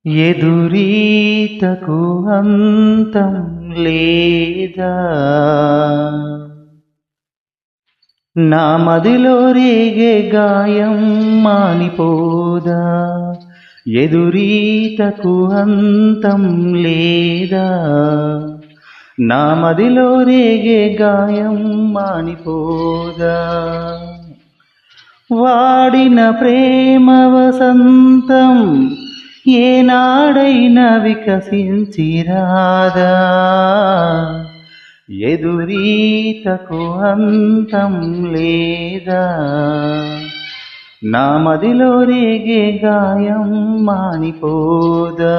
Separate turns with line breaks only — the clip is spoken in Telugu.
ఎదురీతకు అంతం లేదా, నా మదిలో రేగే గాయం మానిపోదా. ఎదురీతకు అంతం లేదా, నా మదిలో రేగే గాయం మానిపోదా. వాడిన ప్రేమ వసంతం ఏనాడైనా వికసించిరాదా. ఎదురీతకు అంతం లేదా, నా మదిలో రేగే గాయం మానిపోదా.